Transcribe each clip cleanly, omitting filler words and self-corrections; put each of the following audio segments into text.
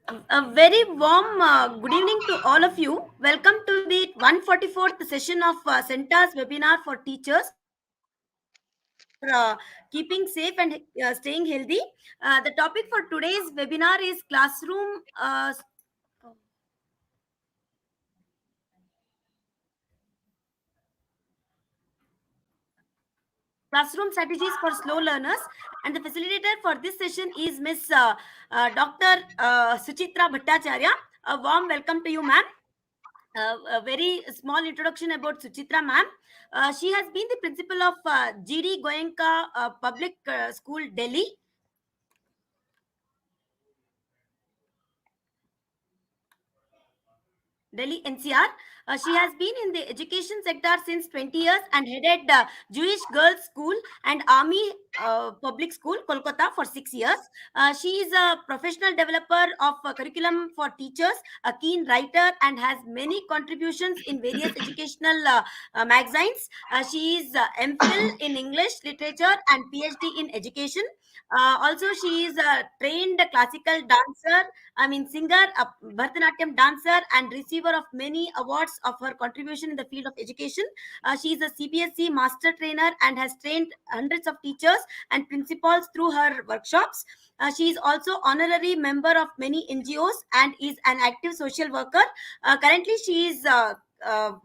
A very warm good evening to all of you. Welcome to the 144th session of Center's webinar for teachers for keeping safe and staying healthy. The topic for today's webinar is classroom strategies for slow learners, and the facilitator for this session is Miss Dr. Suchitra Bhattacharya. A warm welcome to you, ma'am. A very small introduction about Suchitra ma'am. She has been the principal of GD Goenka Public School, Delhi. Delhi NCR. She has been in the education sector since 20 years and headed Jewish Girls School and Army Public School, Kolkata for 6 years. She is a professional developer of curriculum for teachers, a keen writer, and has many contributions in various educational magazines. She is MPhil in English literature and PhD in education. Also, she is a trained classical dancer, singer, a Bharatanatyam dancer, and receiver of many awards of her contribution in the field of education. She is a CBSE master trainer and has trained hundreds of teachers and principals through her workshops. She is also honorary member of many NGOs and is an active social worker. Currently, she is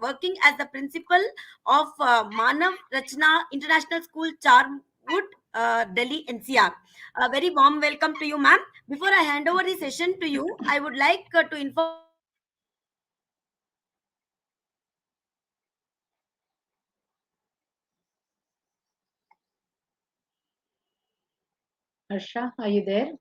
working as the principal of Manav Rachna International School, Charwood, Delhi, NCR. A very warm welcome to you, ma'am. Before I hand over the session to you, I would like to inform all the teachers that they will receive participation certificates that they will receive Harsha, are you there?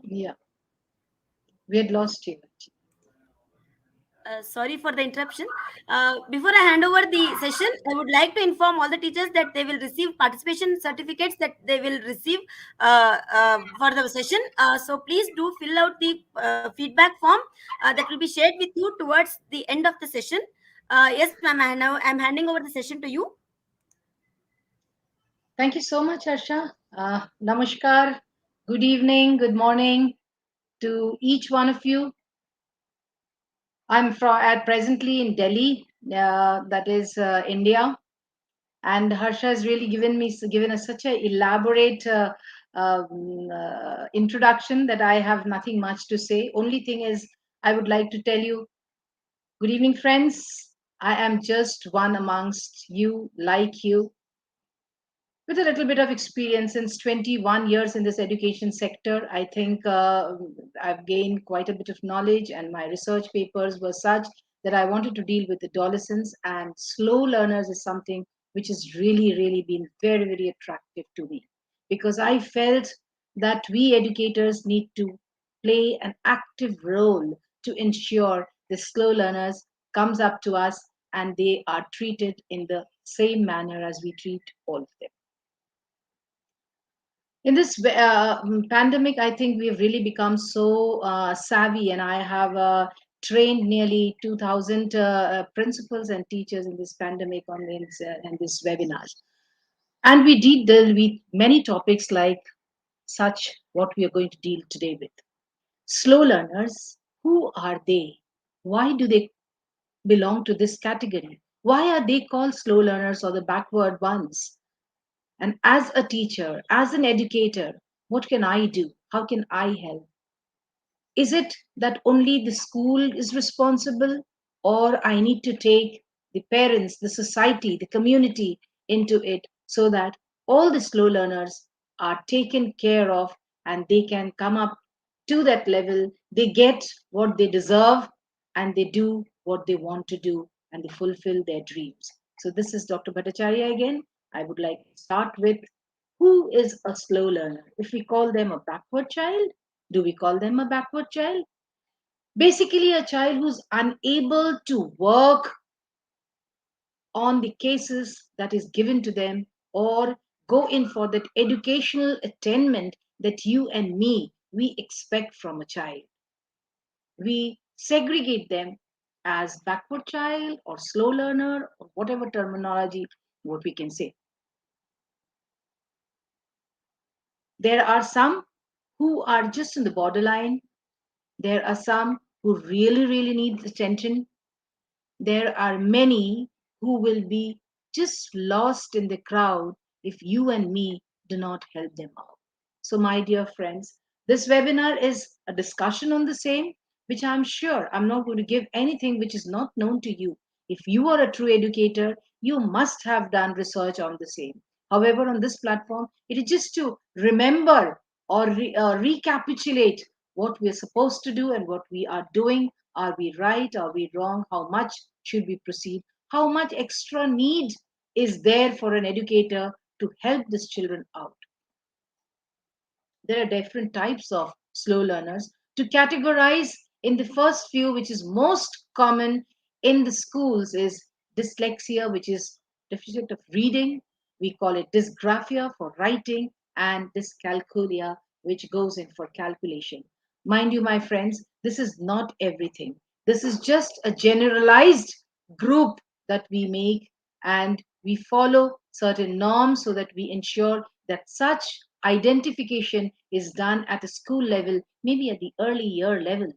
Yeah, we had lost you. sorry for the interruption. Before I hand over the session, I would like to inform all the teachers that they will receive participation certificates that they will receive for the session. So please do fill out the feedback form that will be shared with you towards the end of the session. Yes, ma'am. Now I'm handing over the session to you. Thank you so much, Harsha. Namaskar. Good evening, good morning to each one of you. I'm at presently in Delhi, that is India, and Harsha has really given us such a elaborate introduction that I have nothing much to say. Only thing is, I would like to tell you, good evening, friends. I am just one amongst you, like you, with a little bit of experience since 21 years in this education sector. I think I've gained quite a bit of knowledge, and my research papers were such that I wanted to deal with adolescents and slow learners is something which has really been very attractive to me, because I felt that we educators need to play an active role to ensure the slow learners comes up to us and they are treated in the same manner as we treat all of them. In this pandemic, I think we've really become so savvy, and I have trained nearly 2000 principals and teachers in this pandemic on this webinars, and we did deal with many topics like such what we are going to deal today with. Slow learners, who are they? Why do they belong to this category? Why are they called slow learners or the backward ones? And as a teacher, as an educator, what can I do? How can I help? Is it that only the school is responsible, or I need to take the parents, the society, the community into it, so that all the slow learners are taken care of and they can come up to that level? They get what they deserve and they do what they want to do and they fulfill their dreams. So, this is Dr. Bhattacharya again. I would like to start with, who is a slow learner? If we call them a backward child, do we call them a backward child? Basically, a child who's unable to work on the cases that is given to them, or go in for that educational attainment that you and me we expect from a child. We segregate them as backward child or slow learner or whatever terminology what we can say. There are some who are just in the borderline. There are some who really need attention. There are many who will be just lost in the crowd if you and me do not help them out. So, my dear friends, this webinar is a discussion on the same, which I'm sure I'm not going to give anything which is not known to you. If you are a true educator, you must have done research on the same. However, on this platform, it is just to remember or recapitulate what we're supposed to do and what we are doing. Are we right? Are we wrong? How much should we proceed? How much extra need is there for an educator to help these children out? There are different types of slow learners. To categorize, in the first few, which is most common in the schools, is dyslexia, which is deficit of reading. We call it dysgraphia for writing, and dyscalculia, which goes in for calculation. Mind you, my friends, this is not everything. This is just a generalized group that we make, and we follow certain norms so that we ensure that such identification is done at a school level, maybe at the early year level.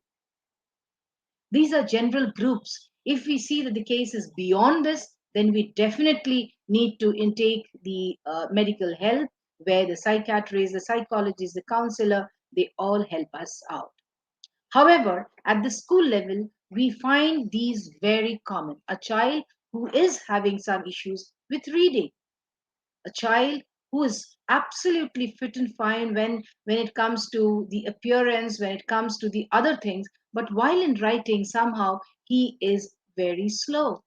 These are general groups. If we see that the case is beyond this, then we definitely need to intake the medical help, where the psychiatrist, the psychologist, the counselor, they all help us out. However, at the school level, we find these very common. A child who is having some issues with reading, a child who is absolutely fit and fine when it comes to the appearance, when it comes to the other things, but while in writing somehow he is very slow.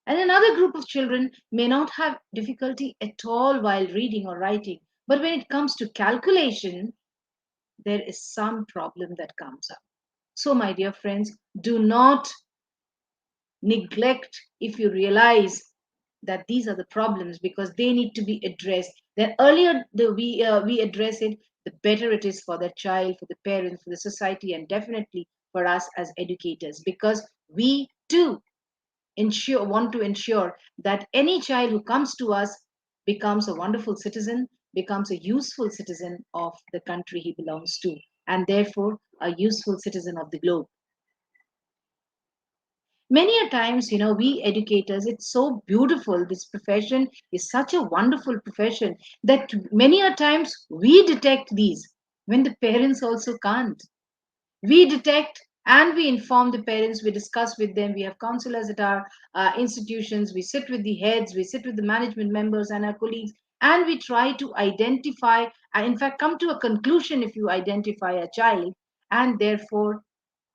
And another group of children may not have difficulty at all while reading or writing, but when it comes to calculation, there is some problem that comes up. So, my dear friends, do not neglect if you realize that these are the problems, because they need to be addressed. The earlier we address it, the better it is for the child, for the parents, for the society, and definitely for us as educators, because we too want to ensure that any child who comes to us becomes a wonderful citizen, becomes a useful citizen of the country he belongs to, and therefore a useful citizen of the globe. Many a times, we educators, it's so beautiful, this profession is such a wonderful profession, that many a times we detect these when the parents also can't. We detect and we inform the parents, we discuss with them, we have counselors at our institutions, we sit with the heads, we sit with the management members and our colleagues, and we try to identify, in fact come to a conclusion if you identify a child, and therefore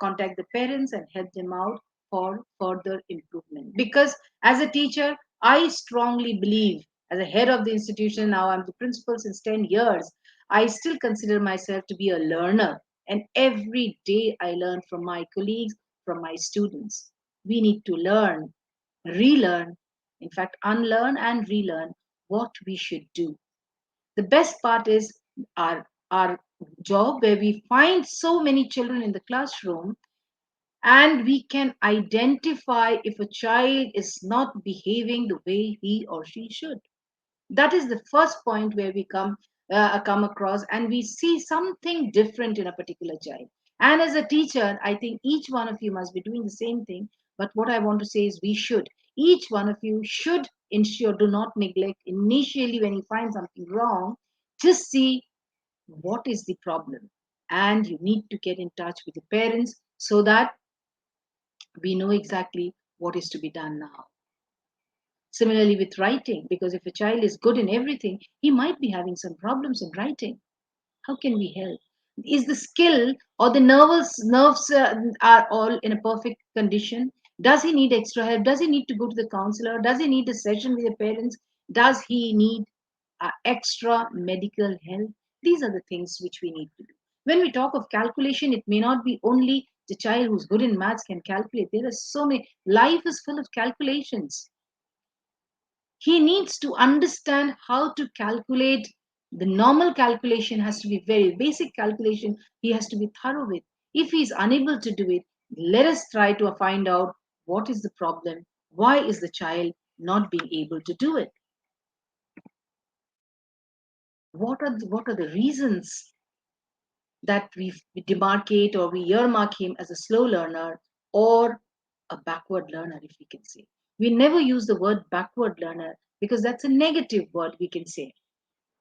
contact the parents and help them out for further improvement. Because as a teacher, I strongly believe, as a head of the institution, now I'm the principal since 10 years, I still consider myself to be a learner. And every day I learn from my colleagues, from my students. We need to learn, relearn, in fact, unlearn and relearn what we should do. The best part is our job, where we find so many children in the classroom, and we can identify if a child is not behaving the way he or she should. That is the first point where we come across, and we see something different in a particular child. And as a teacher, I think each one of you must be doing the same thing. But what I want to say is, we should, each one of you should ensure, do not neglect initially when you find something wrong, just see what is the problem, and you need to get in touch with the parents so that we know exactly what is to be done now. Similarly with writing, because if a child is good in everything, he might be having some problems in writing. How can we help? Is the skill or the nerves are all in a perfect condition? Does he need extra help? Does he need to go to the counselor? Does he need a session with the parents? Does he need extra medical help? These are the things which we need to do. When we talk of calculation, it may not be only the child who's good in maths can calculate. There are so many. Life is full of calculations. He needs to understand how to calculate. The normal calculation has to be very basic calculation. He has to be thorough with. If he is unable to do it, Let us try to find out what is the problem. Why is the child not being able to do it? What are the reasons that we demarcate or we earmark him as a slow learner or a backward learner, if we can say? We never use the word backward learner because that's a negative word, we can say.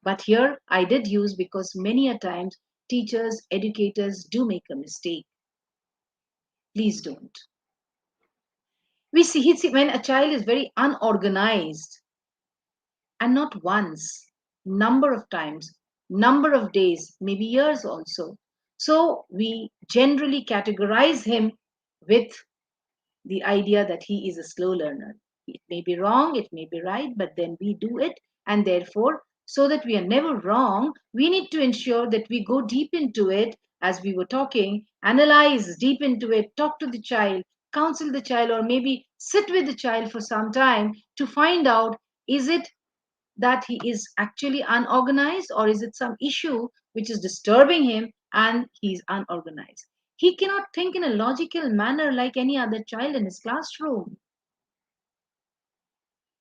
But here I did use because many a times teachers, educators do make a mistake. Please don't. We see when a child is very unorganized, and not once, number of times, number of days, maybe years also. So we generally categorize him with the idea that he is a slow learner. It may be wrong, it may be right, but then we do it. And therefore, so that we are never wrong, we need to ensure that we go deep into it as we were talking, analyze deep into it, talk to the child, counsel the child, or maybe sit with the child for some time to find out, is it that he is actually unorganized, or is it some issue which is disturbing him and he's unorganized? He cannot think in a logical manner like any other child in his classroom.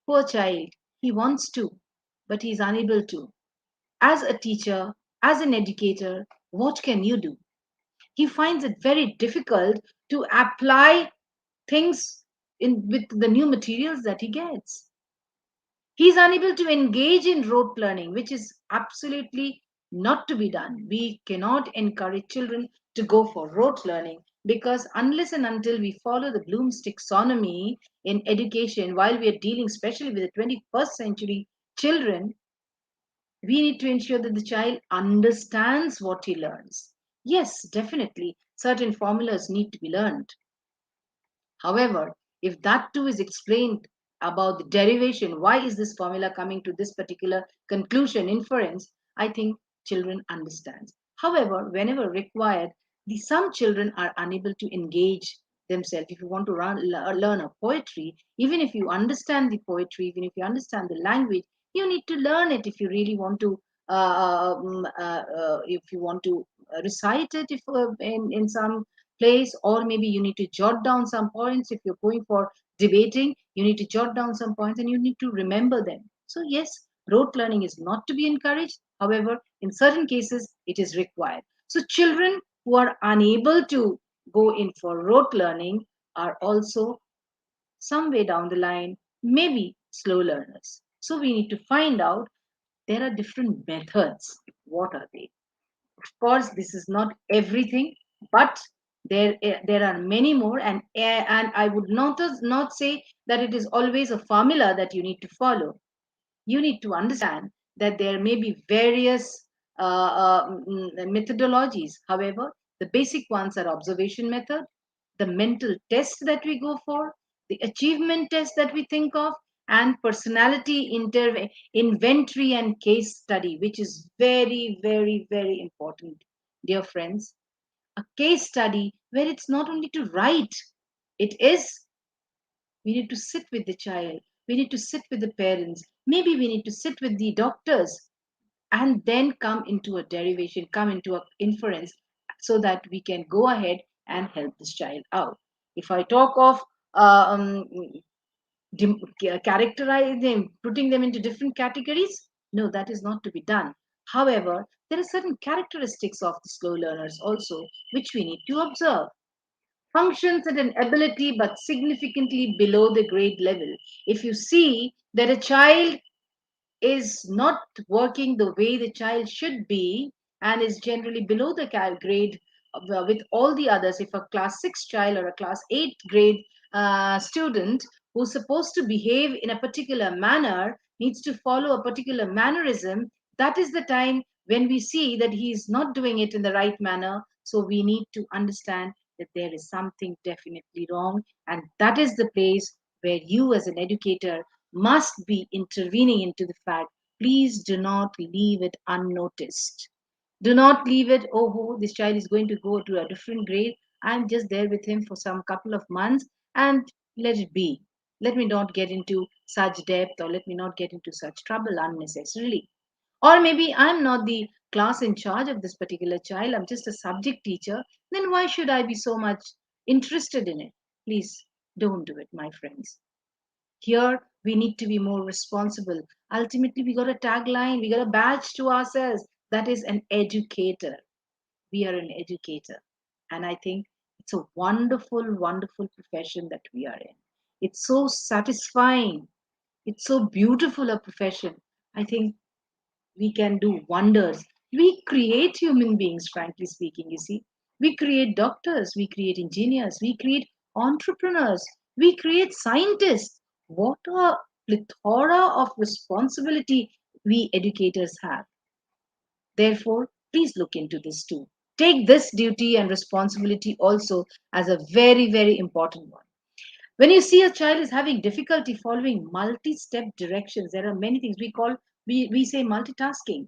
Poor child, he wants to, but he's unable to. As a teacher, as an educator, what can you do? He finds it very difficult to apply things with the new materials that he gets. He is unable to engage in rote learning, which is absolutely not to be done. We cannot encourage children to go for rote learning because, unless and until we follow the Bloom's taxonomy in education, while we are dealing especially with the 21st century children, we need to ensure that the child understands what he learns. Yes, definitely, certain formulas need to be learned. However, if that too is explained about the derivation, why is this formula coming to this particular conclusion, inference, I think children understand. However, whenever required, some children are unable to engage themselves. If you want to learn a poetry, even if you understand the poetry, even if you understand the language, you need to learn it if you really want to. If you want to recite it, if in some place, or maybe you need to jot down some points. If you're going for debating, you need to jot down some points and you need to remember them. So yes, rote learning is not to be encouraged. However, in certain cases it is required. So children who are unable to go in for rote learning are also some way down the line maybe slow learners. So we need to find out, there are different methods. What are they? Of course, this is not everything, but there are many more, and I would not say that it is always a formula that you need to follow. You need to understand that there may be various methodologies. However, the basic ones are observation method, the mental test that we go for, the achievement test that we think of, and personality inventory and case study, which is very, very, very important, dear friends. A case study where it's not only to write, it is, we need to sit with the child, we need to sit with the parents, maybe we need to sit with the doctors, and then come into a derivation, come into an inference, so that we can go ahead and help this child out. If I talk of characterizing them, putting them into different categories, no, that is not to be done. However, there are certain characteristics of the slow learners also, which we need to observe. Functions at an ability but significantly below the grade level. If you see that a child is not working the way the child should be and is generally below the grade with all the others, if a class 6 child or a class 8 grade student who's supposed to behave in a particular manner needs to follow a particular mannerism, that is the time when we see that he is not doing it in the right manner. So we need to understand that there is something definitely wrong, and that is the place where you as an educator must be intervening into the fact. Please do not leave it unnoticed. Do not leave it, oh, this child is going to go to a different grade. I'm just there with him for some couple of months and let it be. Let me not get into such depth, or let me not get into such trouble unnecessarily. Or maybe I'm not the class in charge of this particular child, I'm just a subject teacher. Then why should I be so much interested in it, please don't do it, my friends. Here, we need to be more responsible. Ultimately, we got a tagline, we got a badge to ourselves, that is an educator. We are an educator. And I think it's a wonderful, wonderful profession that we are in. It's so satisfying. It's so beautiful a profession. I think we can do wonders. We create human beings, frankly speaking, you see. We create doctors, we create engineers, we create entrepreneurs, we create scientists. What a plethora of responsibility we educators have. Therefore, please look into this too. Take this duty and responsibility also as a very, very important one. When you see a child is having difficulty following multi-step directions, there are many things we say multitasking.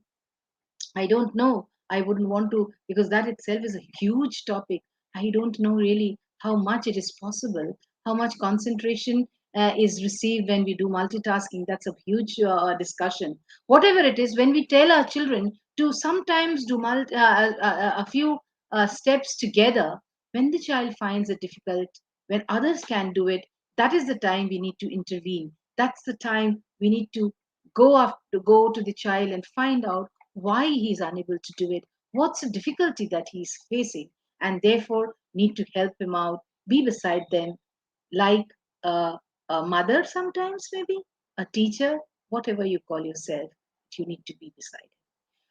I don't know. I wouldn't want to, because that itself is a huge topic. I don't know really how much it is possible, how much concentration is received when we do multitasking. That's a huge discussion. Whatever it is, when we tell our children to sometimes do a few steps together, when the child finds it difficult, when others can do it, that is the time we need to intervene. That's the time we need to go to the child and find out why he's unable to do it, what's the difficulty that he's facing, and therefore need to help him out, be beside them, like a, a mother sometimes, maybe a teacher, whatever you call yourself, you need to be beside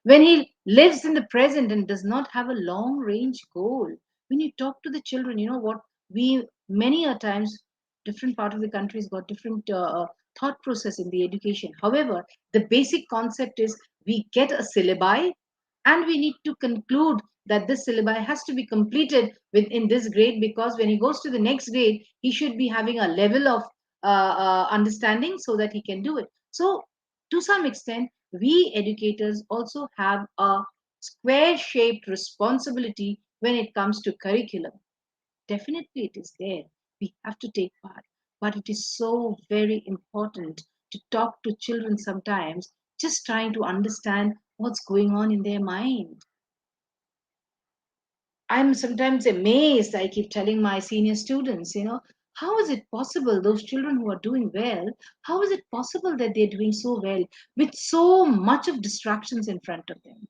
when he lives in the present and does not have a long range goal. When you talk to the children, you know what, we many a times different part of the country has got different thought process in the education. However, the basic concept is we get a syllabi and we need to conclude that this syllabi has to be completed within this grade, because when he goes to the next grade he should be having a level of understanding so that he can do it. So to some extent, we educators also have a square shaped responsibility when it comes to curriculum. Definitely, it is there. We have to take part. But it is so very important to talk to children sometimes, just trying to understand what's going on in their mind. I'm sometimes amazed. I keep telling my senior students, how is it possible, those children who are doing well, how is it possible that they're doing so well with so much of distractions in front of them?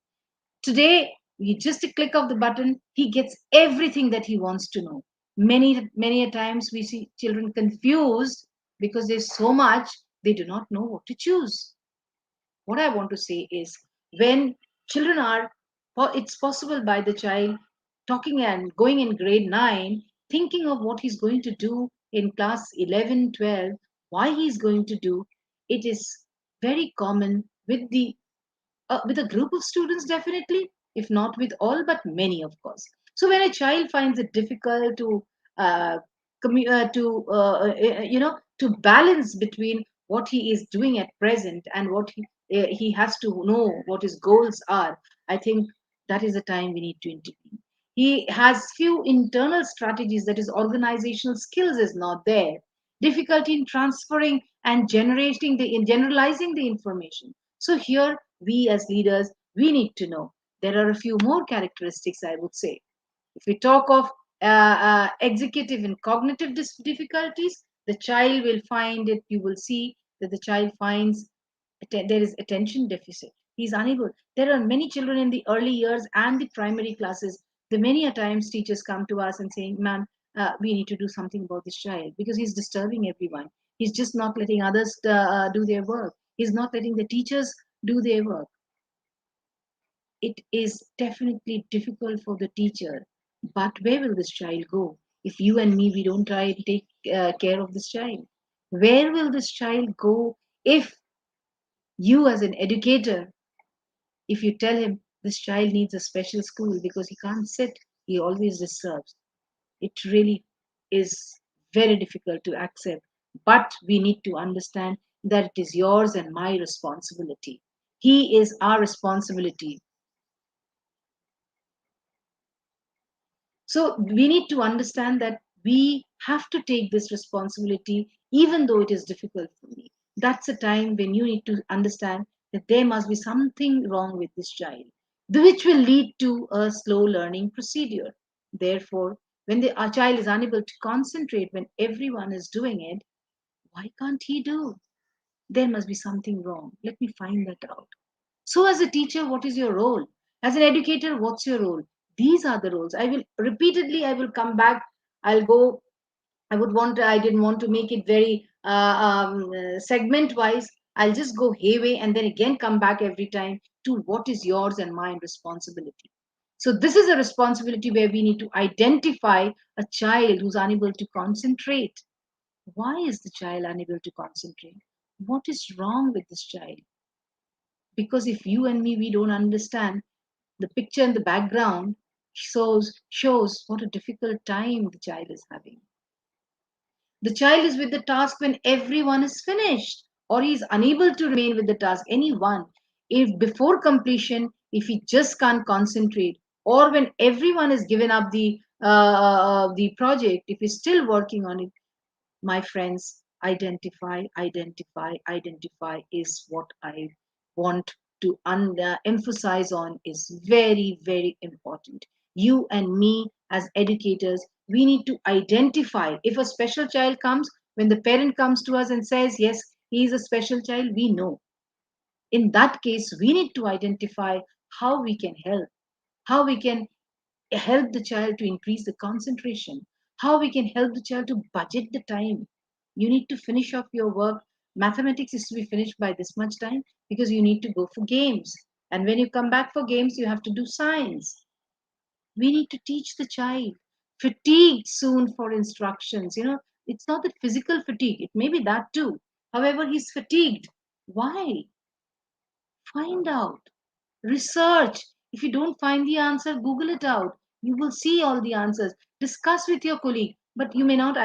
Today, just a click of the button, he gets everything that he wants to know. Many a times we see children confused because there's so much they do not know what to choose. What I want to say is, when children are, it's possible by the child talking and going in grade 9, thinking of what he's going to do in class 11, 12, why he's going to do. It is very common with a group of students, definitely, if not with all, but many, of course. So when a child finds it difficult to uh, to balance between what he is doing at present and what he has to know what his goals are, I think that is the time we need to intervene. He has few internal strategies, that is organizational skills is not there, difficulty in transferring and generating the in generalizing the information. So here, we as leaders, we need to know there are a few more characteristics, I would say. If we talk of executive and cognitive difficulties, the child will find it, you will see that the child finds there is attention deficit. He's unable. There are many children in the early years and the primary classes. The many a times teachers come to us and saying, "Ma'am, we need to do something about this child because he's disturbing everyone. He's just not letting others do their work. He's not letting the teachers do their work." It is definitely difficult for the teacher. But where will this child go if you and me we don't try and take care of this child? Where will this child go if you, as an educator, if you tell him this child needs a special school because he can't sit, he always disturbs? It really is very difficult to accept. But we need to understand that it is yours and my responsibility. He is our responsibility. So we need to understand that we have to take this responsibility, even though it is difficult for me. That's a time when you need to understand that there must be something wrong with this child, which will lead to a slow learning procedure. Therefore, When our child is unable to concentrate when everyone is doing it, why can't he do? There must be something wrong. Let me find that out. So, as a teacher, what is your role? As an educator, what's your role? These are the roles. I will repeatedly, I will come back. I'll go. I didn't want to make it very segment wise. I'll just go hayway and then again come back every time to what is yours and mine responsibility. So, this is a responsibility where we need to identify a child who's unable to concentrate. Why is the child unable to concentrate? What is wrong with this child? Because if you and me, we don't understand the picture in the background, shows what a difficult time the child is having. The child is with the task when everyone is finished, or he is unable to remain with the task. Anyone, if before completion, if he just can't concentrate, or when everyone has given up the project, if he's still working on it, my friends, identify is what I want to emphasize on, is very, very important. You and me as educators, we need to identify. If a special child comes, when the parent comes to us and says, yes, he is a special child, we know. In that case, we need to identify how we can help, how we can help the child to increase the concentration, how we can help the child to budget the time. You need to finish off your work. Mathematics is to be finished by this much time because you need to go for games. And when you come back for games, you have to do science. We need to teach the child. Fatigued soon for instructions. It's not that physical fatigue, it may be that too. However, he's fatigued. Why? Find out. Research. If you don't find the answer, Google it out. You will see all the answers. Discuss with your colleague, but you may not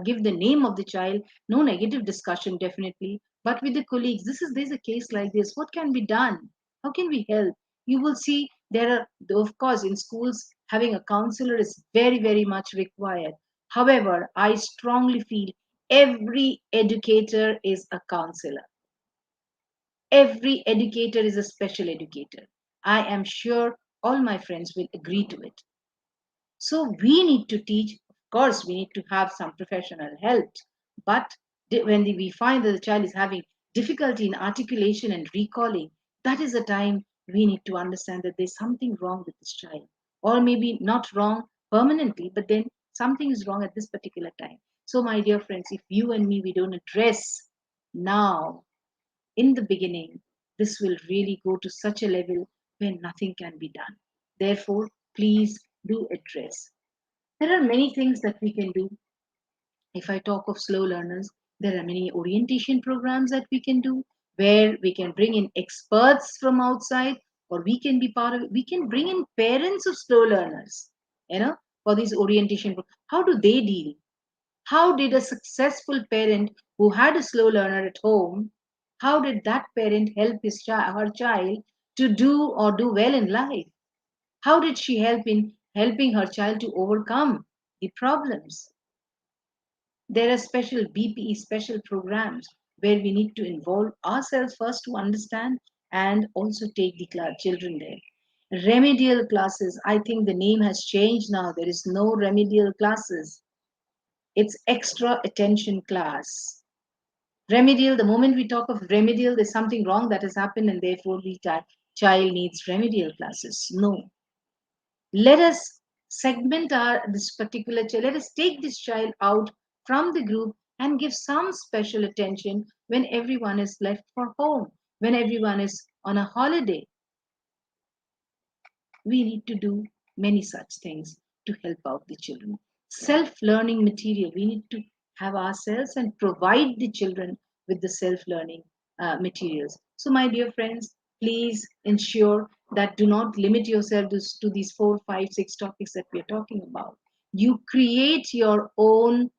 give the name of the child. No negative discussion, definitely. But with the colleagues, there's a case like this. What can be done? How can we help? You will see there are, of course, in schools, having a counselor is very, very much required. However, I strongly feel every educator is a counselor. Every educator is a special educator. I am sure all my friends will agree to it. So we need to teach. Of course, we need to have some professional help. But when we find that the child is having difficulty in articulation and recalling, that is the time we need to understand that there's something wrong with this child. Or maybe not wrong permanently, but then something is wrong at this particular time. So, my dear friends, if you and me, we don't address now in the beginning, this will really go to such a level where nothing can be done. Therefore, please do address. There are many things that we can do. If I talk of slow learners, there are many orientation programs that we can do where we can bring in experts from outside, or we can be part of it. We can bring in parents of slow learners, for these orientation. How do they deal? How did a successful parent who had a slow learner at home, how did that parent help her child to do well in life? How did she help in helping her child to overcome the problems? There are special BPE special programs where we need to involve ourselves first to understand and also take the children there. Remedial classes, I think the name has changed now. There is no remedial classes. It's extra attention class. Remedial, the moment we talk of remedial, there's something wrong that has happened and therefore the child needs remedial classes. No. Let us segment this particular child. Let us take this child out from the group and give some special attention when everyone is left for home, when everyone is on a holiday. We need to do many such things to help out the children. Self learning material, we need to have ourselves and provide the children with the self learning materials. So, my dear friends, please ensure that do not limit yourself to these 4, 5, 6 topics that we are talking about. You create your own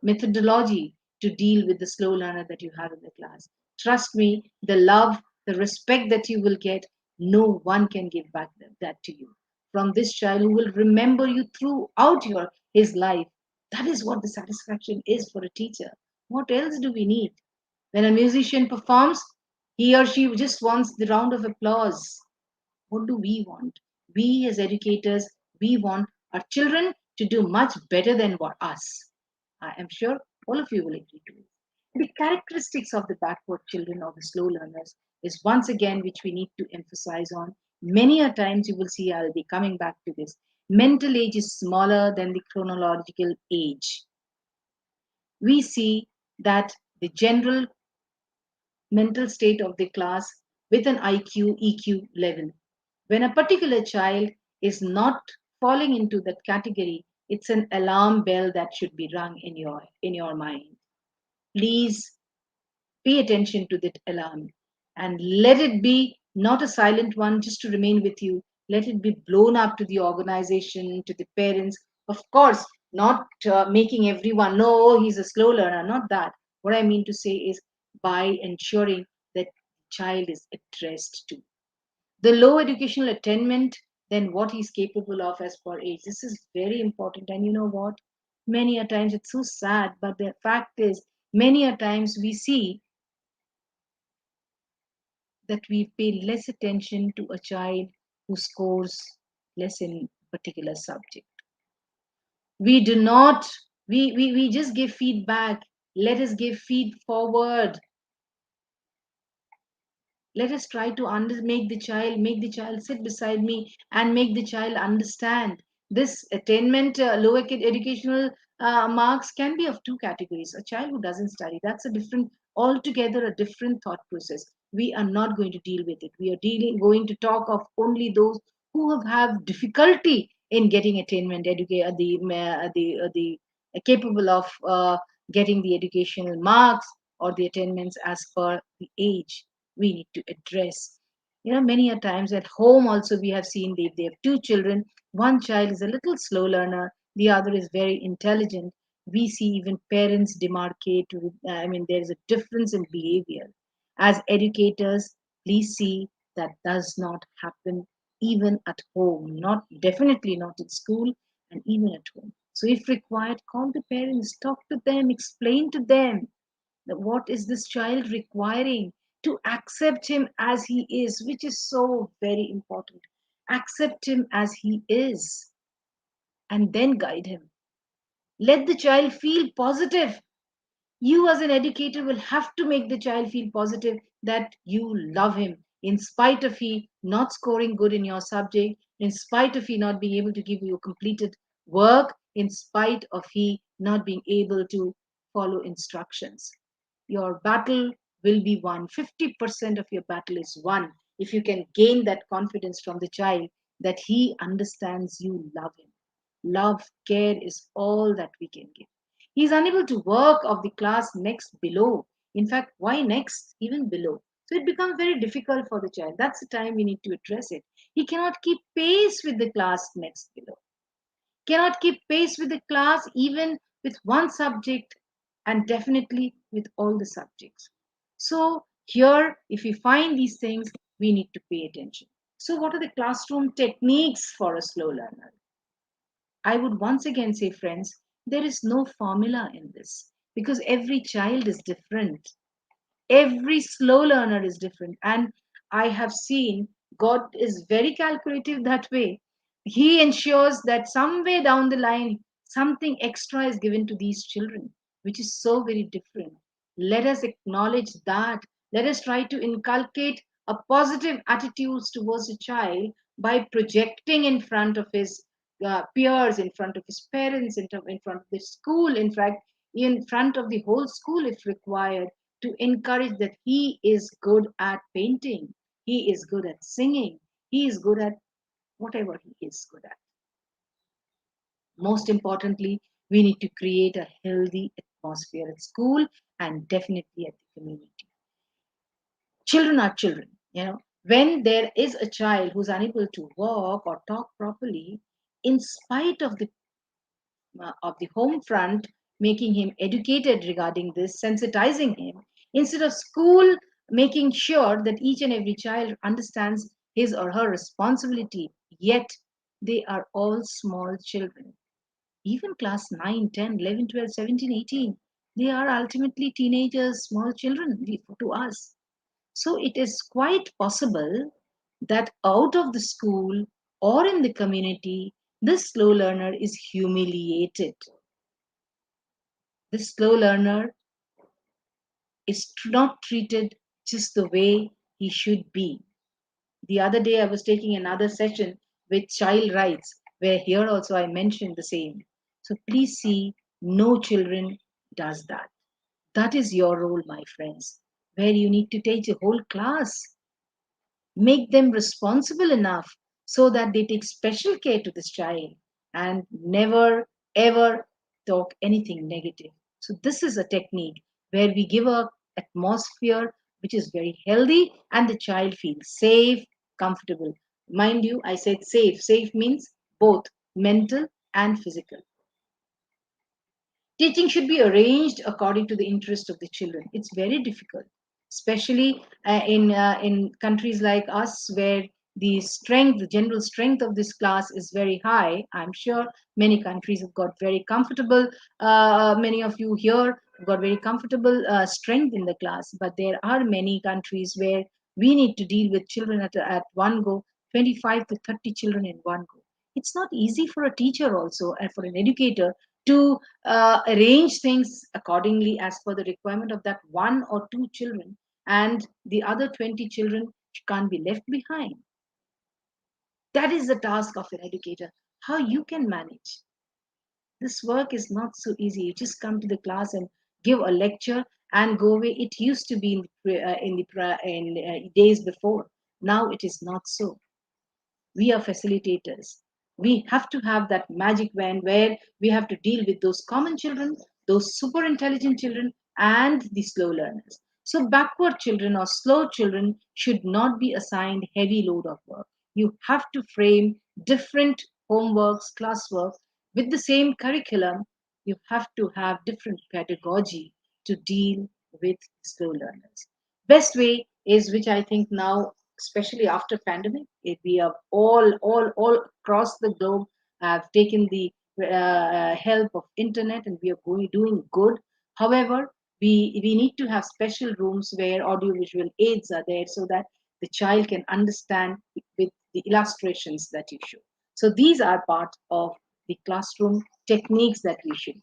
methodology to deal with the slow learner that you have in the class. Trust me, the love, the respect that you will get, no one can give back that to you. From this child who will remember you throughout his life. That is what the satisfaction is for a teacher. What else do we need? When a musician performs, he or she just wants the round of applause. What do we want? We as educators, we want our children to do much better than what us. I am sure all of you will agree to it. The characteristics of the backward children or the slow learners is once again which we need to emphasize on. Many a times you will see I'll be coming back to this. Mental age is smaller than the chronological age. We see that the general mental state of the class with an IQ, EQ level. When a particular child is not falling into that category, it's an alarm bell that should be rung in your mind. Please pay attention to that alarm and let it be not a silent one just to remain with you. Let it be blown up to the organization, to the parents. Of course, not making everyone know, oh, he's a slow learner, not that. What I mean to say is by ensuring that child is addressed to. The low educational attainment than what he's capable of as per age. This is very important. And you know what? Many a times it's so sad, but the fact is, many a times we see that we pay less attention to a child who scores less in a particular subject. We do not, we just give feedback. Let us give feed forward. Let us try to make the child sit beside me and make the child understand this attainment educational marks can be of two categories. A child who doesn't study, that's a different, altogether a different thought process. We are not going to deal with it. We are dealing going to talk of only those who have difficulty in getting attainment educate the capable of getting the educational marks or the attainments as per the age we need to address. Many a times at home also we have seen they have two children. One child is a little slow learner, the other is very intelligent. We see even parents demarcate. I mean, there is a difference in behavior. As educators, please see that does not happen even at home. Not definitely not at school and even at home. So if required, call the parents, talk to them, explain to them what is this child requiring, to accept him as he is, which is so very important. Accept him as he is and then guide him. Let the child feel positive. You as an educator will have to make the child feel positive that you love him in spite of he not scoring good in your subject, in spite of he not being able to give you completed work, in spite of he not being able to follow instructions. Your battle will be won. 50% of your battle is won if you can gain that confidence from the child that he understands you love him. Love, care is all that we can give. He is unable to work of the class next below. In fact, why next? Even below. So it becomes very difficult for the child. That's the time we need to address it. He cannot keep pace with the class next below, cannot keep pace with the class even with one subject, and definitely with all the subjects. So here, if we find these things, we need to pay attention. So what are the classroom techniques for a slow learner? I would once again say, friends, there is no formula in this because every child is different. Every slow learner is different. And I have seen God is very calculative that way. He ensures that somewhere down the line, something extra is given to these children, which is so very different. Let us acknowledge that. Let us try to inculcate a positive attitudes towards a child by projecting in front of his peers, in front of his parents, in front of the school, in fact, in front of the whole school if required, to encourage that he is good at painting, he is good at singing, he is good at whatever he is good at. Most importantly, we need to create a healthy atmosphere at school and definitely at the community. Children are children, When there is a child who's unable to walk or talk properly, in spite of the home front, making him educated regarding this, sensitizing him, instead of school making sure that each and every child understands his or her responsibility, yet they are all small children. Even class 9, 10, 11, 12, 17, 18, they are ultimately teenagers, small children to us. So it is quite possible that out of the school or in the community, This slow learner is humiliated. This slow learner is not treated just the way he should be. The other day, I was taking another session with child rights, where here also I mentioned the same. So please see, no children does that. That is your role, my friends, where you need to teach a whole class, make them responsible enough so that they take special care to this child and never ever talk anything negative. So this is a technique where we give a atmosphere which is very healthy and the child feels safe, comfortable. Mind you, I said safe. Safe means both mental and physical. Teaching should be arranged according to the interest of the children. It's very difficult, especially in countries like us where the general strength of this class is very high. I'm sure many countries have got very comfortable. Many of you here have got very comfortable strength in the class, but there are many countries where we need to deal with children at one go, 25 to 30 children in one go. It's not easy for a teacher also and for an educator to arrange things accordingly as per the requirement of that one or two children, and the other 20 children can't be left behind. That is the task of an educator. How you can manage this work is not so easy. You just come to the class and give a lecture and go away. It used to be in days before. Now it is not so. We are facilitators. We have to have that magic wand where we have to deal with those common children, those super intelligent children, and the slow learners. So, backward children or slow children should not be assigned heavy load of work. You have to frame different homeworks, classwork with the same curriculum. You have to have different pedagogy to deal with slow learners. Best way is, which I think now, especially after pandemic, if we have all across the globe have taken the help of internet and we are doing good. However, we need to have special rooms where audiovisual aids are there so that the child can understand with the illustrations that you show. So these are part of the classroom techniques that we should.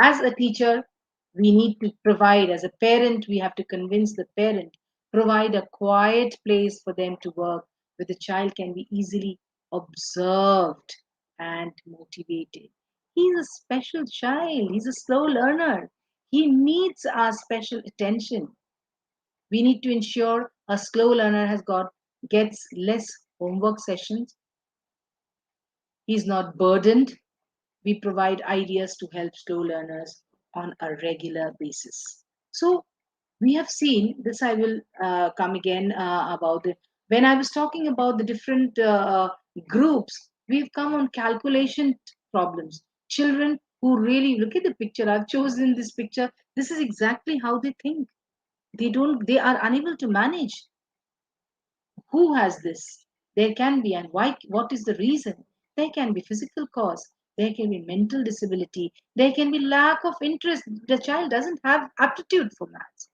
As a teacher, we need to provide, as a parent, we have to convince the parent, provide a quiet place for them to work where the child can be easily observed and motivated. He's a special child, he's a slow learner. He needs our special attention. We need to ensure a slow learner gets less homework sessions. He's not burdened. We provide ideas to help slow learners on a regular basis. So we have seen this. I will come again about it. When I was talking about the different groups, we've come on calculation problems. Children who really look at the picture. I've chosen this picture. This is exactly how they think. They are unable to manage. Who has this? There can be, and why? What is the reason? There can be physical cause. There can be mental disability. There can be lack of interest. The child doesn't have aptitude for maths.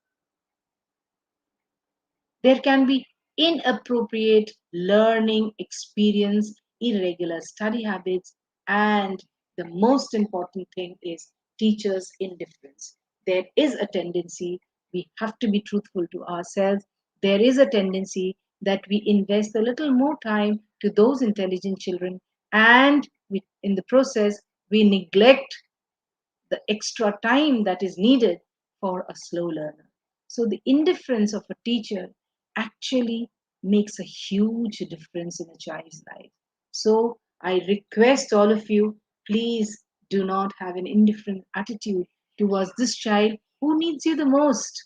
There can be inappropriate learning experience, irregular study habits, and the most important thing is teachers' indifference. There is a tendency, we have to be truthful to ourselves, there is a tendency that we invest a little more time to those intelligent children, and in the process, we neglect the extra time that is needed for a slow learner. So, the indifference of a teacher actually makes a huge difference in a child's life. So, I request all of you, please do not have an indifferent attitude towards this child who needs you the most.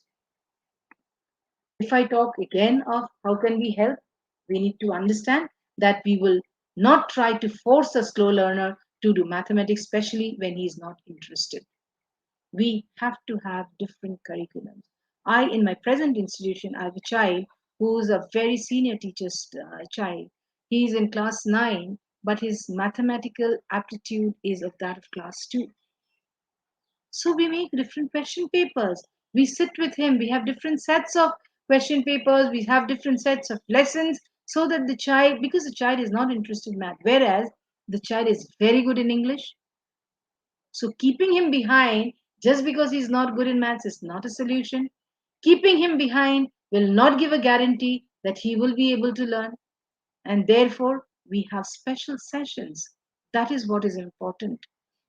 If I talk again of how can we help, we need to understand that we will not try to force a slow learner to do mathematics, especially when he is not interested. We have to have different curriculums. In my present institution, I have a child who's a very senior teacher's child. He's in class 9, but his mathematical aptitude is of that of class 2. So we make different question papers. We sit with him. We have different sets of question papers. We have different sets of lessons so that the child, because the child is not interested in math, whereas The child is very good in English, so keeping him behind just because he's not good in maths is not a solution. Keeping him behind will not give a guarantee that he will be able to learn, and therefore we have special sessions. That is what is important.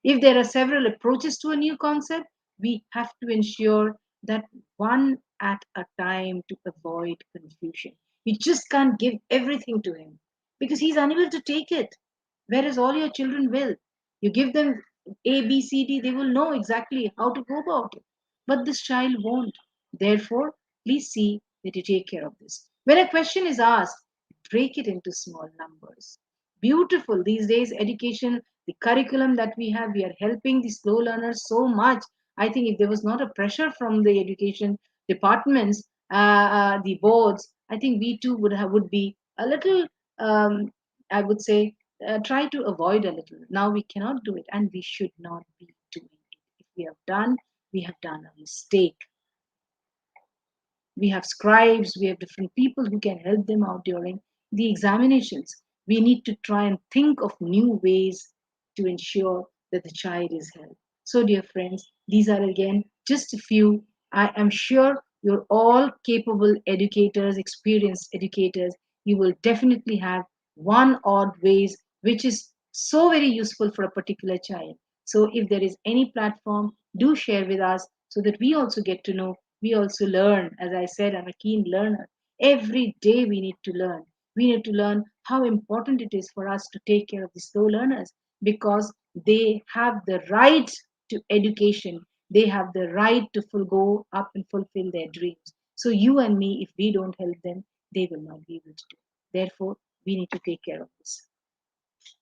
If there are several approaches to a new concept, we have to ensure that one at a time to avoid confusion. You just can't give everything to him because he's unable to take it, whereas all your children will. You give them A, B, C, D, they will know exactly how to go about it. But this child won't. Therefore, please see that you take care of this. When a question is asked, break it into small numbers. Beautiful. These days, education, the curriculum that we are helping the slow learners so much. I think if there was not a pressure from the education departments, the boards, I think we too would be a little, I would say, try to avoid a little. Now we cannot do it, and we should not be doing it. If we have done a mistake. We have scribes, we have different people who can help them out during the examinations. We need to try and think of new ways to ensure that the child is helped. So, dear friends, these are again just a few. I am sure you're all capable educators, experienced educators. You will definitely have one odd ways which is so very useful for a particular child. So, if there is any platform, do share with us so that we also get to know, we also learn. As I said, I'm a keen learner. Every day we need to learn. We need to learn how important it is for us to take care of the slow learners because they have the right to education. They have the right to go up and fulfill their dreams. So you and me, if we don't help them, they will not be able to do. Therefore, we need to take care of this.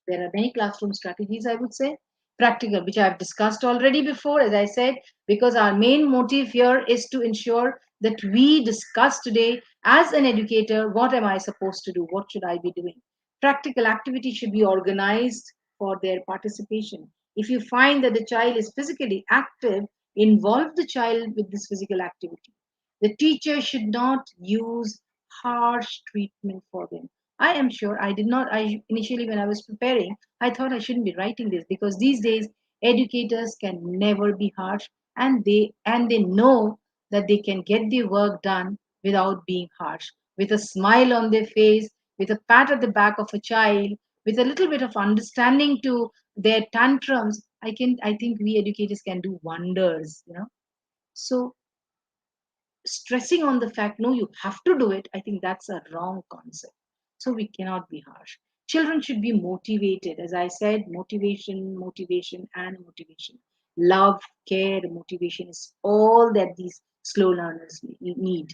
There are many classroom strategies, I would say, practical, which I've discussed already before, as I said, because our main motive here is to ensure that we discuss today as an educator, what am I supposed to do? What should I be doing? Practical activity should be organized for their participation. If you find that the child is physically active, involve the child with this physical activity. The teacher should not use harsh treatment for them. I am sure I did not. I initially, when I was preparing, I thought I shouldn't be writing this because these days educators can never be harsh, and they know that they can get the work done without being harsh, with a smile on their face, with a pat at the back of a child, with a little bit of understanding to their tantrums. I think we educators can do wonders. So stressing on the fact, no, you have to do it, I think that's a wrong concept. So we cannot be harsh. Children should be motivated. As I said, motivation, motivation, and motivation. Love, care, motivation is all that these slow learners need.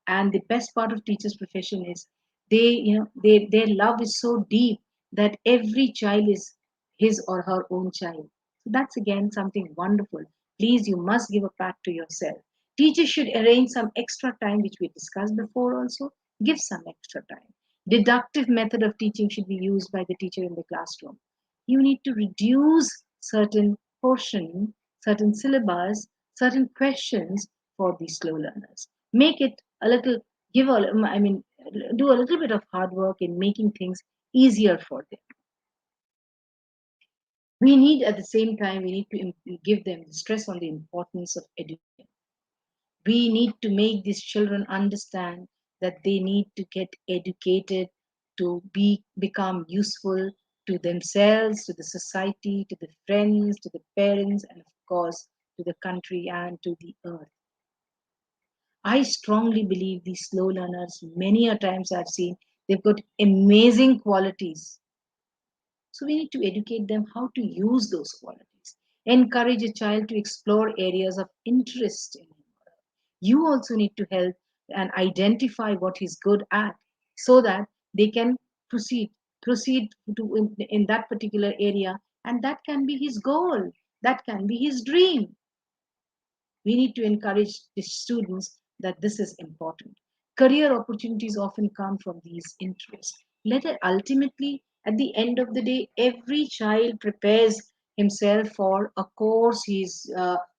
And the best part of teachers profession is their love is so deep that every child is his or her own child. So that's again something wonderful. Please, you must give a pat to yourself. Teachers should arrange some extra time, which we discussed before also. Give some extra time. Deductive method of teaching should be used by the teacher in the classroom. You need to reduce certain portion, certain syllabus, certain questions for these slow learners. Make it a little, I mean, do a little bit of hard work in making things easier for them. We need, at the same time, we need to give them the stress on the importance of education. We need to make these children understand that they need to get educated to become useful to themselves, to the society, to the friends, to the parents, and of course to the country and to the earth. I strongly believe these slow learners, many a times I've seen, they've got amazing qualities. So we need to educate them how to use those qualities. Encourage a child to explore areas of interest in him. You also need to help and identify what he's good at so that they can proceed to in that particular area, and that can be his goal, that can be his dream. We need to encourage the students that this is important. Career opportunities often come from these interests. Let it ultimately, at the end of the day, every child prepares himself for a course he's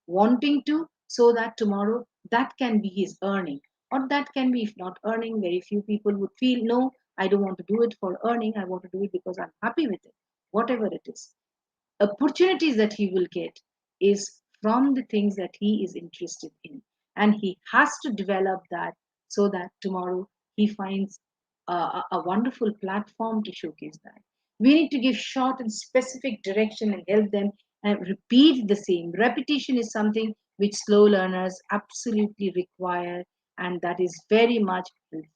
wanting to, so that tomorrow that can be his earning. Or that can be, if not earning, very few people would feel, no, I don't want to do it for earning, I want to do it because I'm happy with it. whatever it is. Opportunities that he will get is from the things that he is interested in, and he has to develop that so that tomorrow he finds a wonderful platform to showcase that. We need to give short and specific direction and help them and repeat the same. Repetition is something which slow learners absolutely require, and that is very much helpful.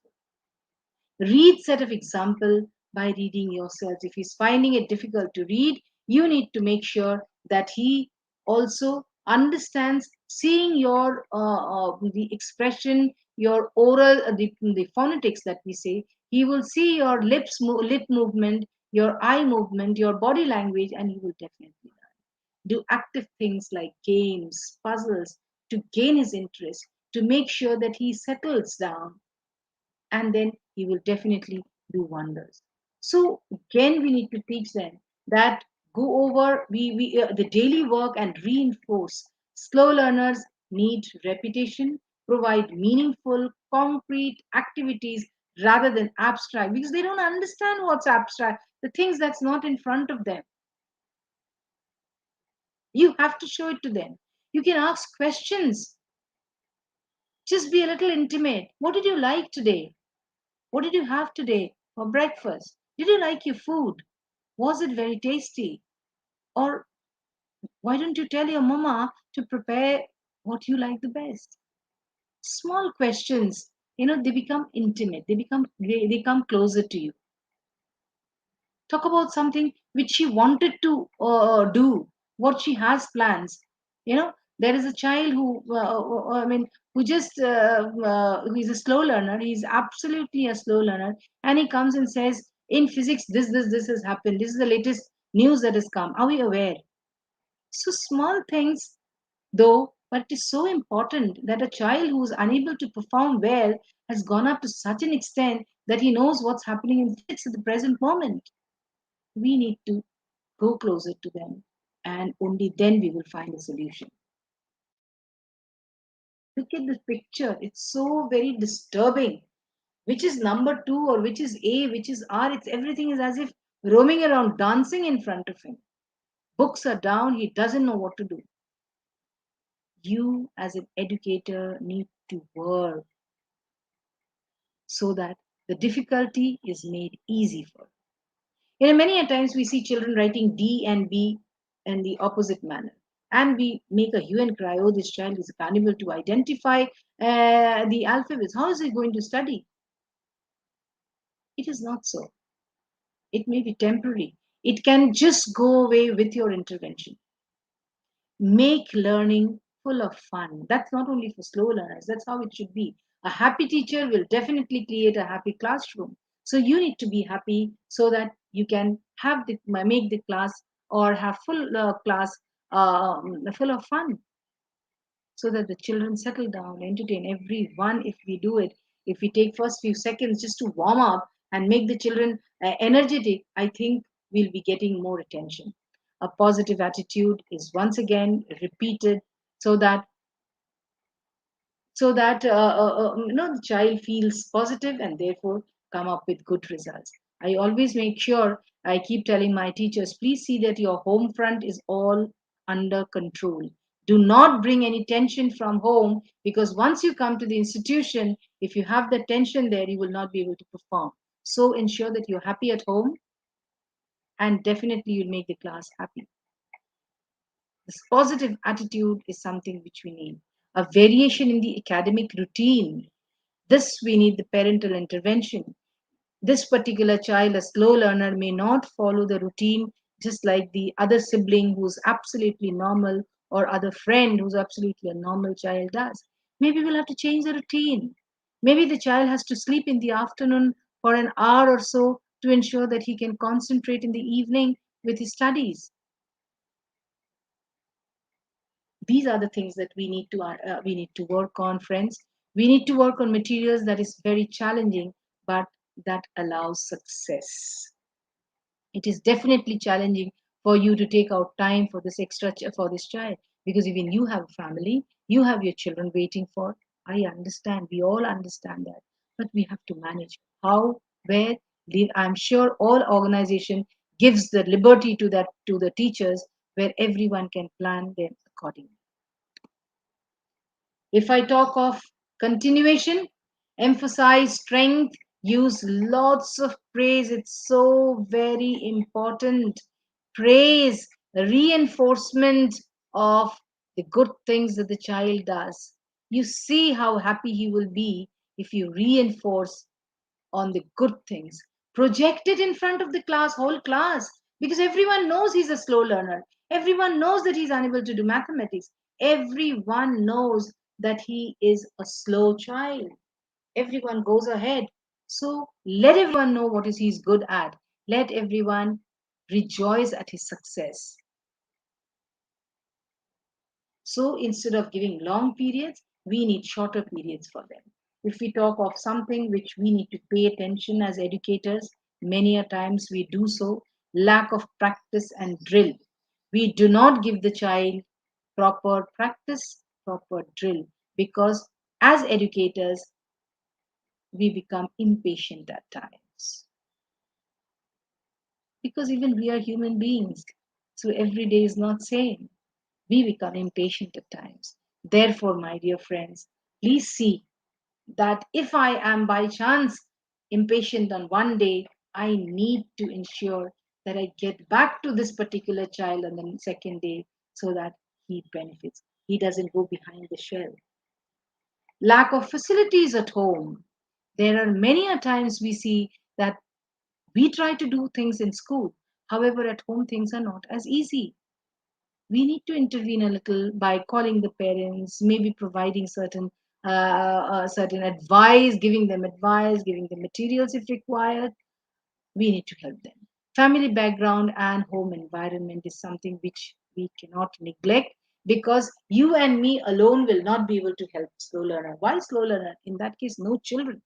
Read set of example by reading yourself. If he's finding it difficult to read, you need to make sure that he also understands seeing your the expression, your oral, the phonetics that we say. He will see your lip movement, your eye movement, your body language, and he will definitely learn. Do active things like games, puzzles, to gain his interest, to make sure that he settles down, and then he will definitely do wonders. So again, we need to teach them that go over the daily work and reinforce. Slow learners need repetition, provide meaningful, concrete activities rather than abstract, because they don't understand what's abstract, the things that's not in front of them. You have to show it to them. You can ask questions. Just be a little intimate. What did you like today? What did you have today for breakfast? Did you like your food? Was it very tasty? Or why don't you tell your mama to prepare what you like the best? Small questions, they become intimate. They come closer to you. Talk about something which she wanted to do, what she has plans. There is a child who just he's a slow learner. He's absolutely a slow learner, and he comes and says, in physics, this has happened. This is the latest news that has come. Are we aware? So small things, though, but it is so important that a child who is unable to perform well has gone up to such an extent that he knows what's happening in physics at the present moment. We need to go closer to them, and only then we will find a solution. Look at the picture, it's so very disturbing. Which is number two, or which is A, which is R? It's everything is as if roaming around, dancing in front of him. Books are down, he doesn't know what to do. You, as an educator, need to work so that the difficulty is made easy for him. Many a times we see children writing D and B in the opposite manner. And we make a hue and cry, oh, this child is unable to identify the alphabets. How is he going to study? It is not so. It may be temporary. It can just go away with your intervention. Make learning full of fun. That's not only for slow learners, that's how it should be. A happy teacher will definitely create a happy classroom. So you need to be happy so that you can make the class, or have full class full of fun, so that the children settle down, entertain everyone. If we do it, if we take first few seconds just to warm up and make the children energetic, I think we'll be getting more attention. A positive attitude is once again repeated, so that the child feels positive and therefore come up with good results. I always make sure, I keep telling my teachers, please see that your home front is all under control. Do not bring any tension from home, because once you come to the institution, if you have the tension there, you will not be able to perform. So ensure that you're happy at home, and definitely you'll make the class happy. This positive attitude is something which we need. A variation in the academic routine. This we need the parental intervention. This particular child, a slow learner, may not follow the routine just like the other sibling who's absolutely normal, or other friend who's absolutely a normal child does. Maybe we'll have to change the routine. Maybe the child has to sleep in the afternoon for an hour or so to ensure that he can concentrate in the evening with his studies. These are the things that we need to work on, friends. We need to work on materials that is very challenging, but that allows success. It is definitely challenging for you to take out time for this for this child, because even you have a family, you have your children waiting for. I understand, we all understand that, but we have to manage how, where. I'm sure all organizations gives the liberty to the teachers, where everyone can plan them accordingly. If I talk of continuation, emphasize strength, use lots of praise. It's so very important. Praise, reinforcement of the good things that the child does. You see how happy he will be if you reinforce on the good things. Project it in front of the class, whole class, because everyone knows he's a slow learner. Everyone knows that he's unable to do mathematics. Everyone knows that he is a slow child. Everyone goes ahead. So let everyone know what is he's good at. Let everyone rejoice at his success. So instead of giving long periods, we need shorter periods for them. If we talk of something which we need to pay attention as educators, many a times we do so, lack of practice and drill. We do not give the child proper practice, proper drill, because as educators, we become impatient at times. Because even we are human beings, so every day is not same. We become impatient at times. Therefore, my dear friends, please see that if I am by chance impatient on one day, I need to ensure that I get back to this particular child on the second day so that he benefits. He doesn't go behind the shell. Lack of facilities at home. There are many a times we see that we try to do things in school. However, at home things are not as easy. We need to intervene a little by calling the parents, maybe providing certain advice, giving them advice, giving them materials if required. We need to help them. Family background and home environment is something which we cannot neglect, because you and me alone will not be able to help slow learner. Why slow learner? In that case, no children.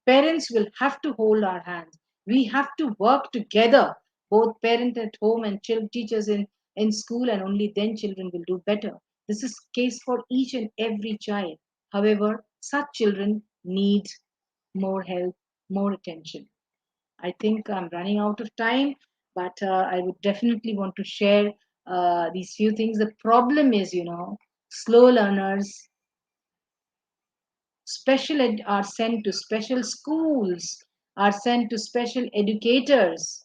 Parents will have to hold our hands. We have to work together, both parent at home and teachers in school, and only then children will do better. This is case for each and every child. However, such children need more help, more attention. I think I'm running out of time, but I would definitely want to share these few things. The problem is, slow learners are sent to special schools, are sent to special educators.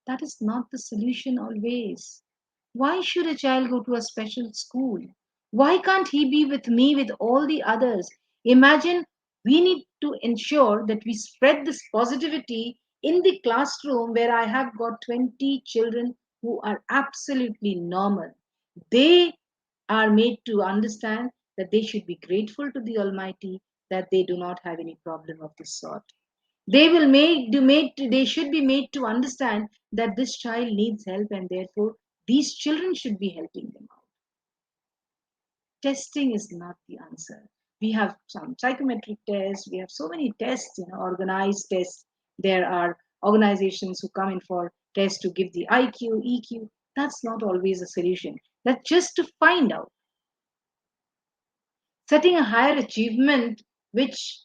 That is not the solution always. Why should a child go to a special school? Why can't he be with me with all the others? Imagine, we need to ensure that we spread this positivity in the classroom where I have got 20 children who are absolutely normal. They are made to understand that they should be grateful to the Almighty that they do not have any problem of this sort. They should be made to understand that this child needs help, and therefore these children should be helping them out. Testing is not the answer. We have some psychometric tests, we have so many tests, organized tests. There are organizations who come in for tests to give the IQ, EQ. That's not always a solution. That's just to find out. Setting a higher achievement which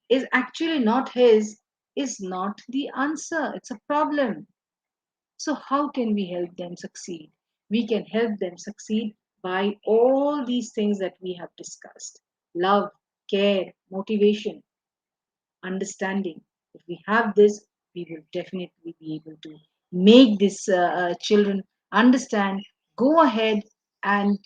is actually not his is not the answer. It's a problem. So, how can we help them succeed? We can help them succeed by all these things that we have discussed: love, care, motivation, understanding. If we have this, we will definitely be able to make these children understand, go ahead and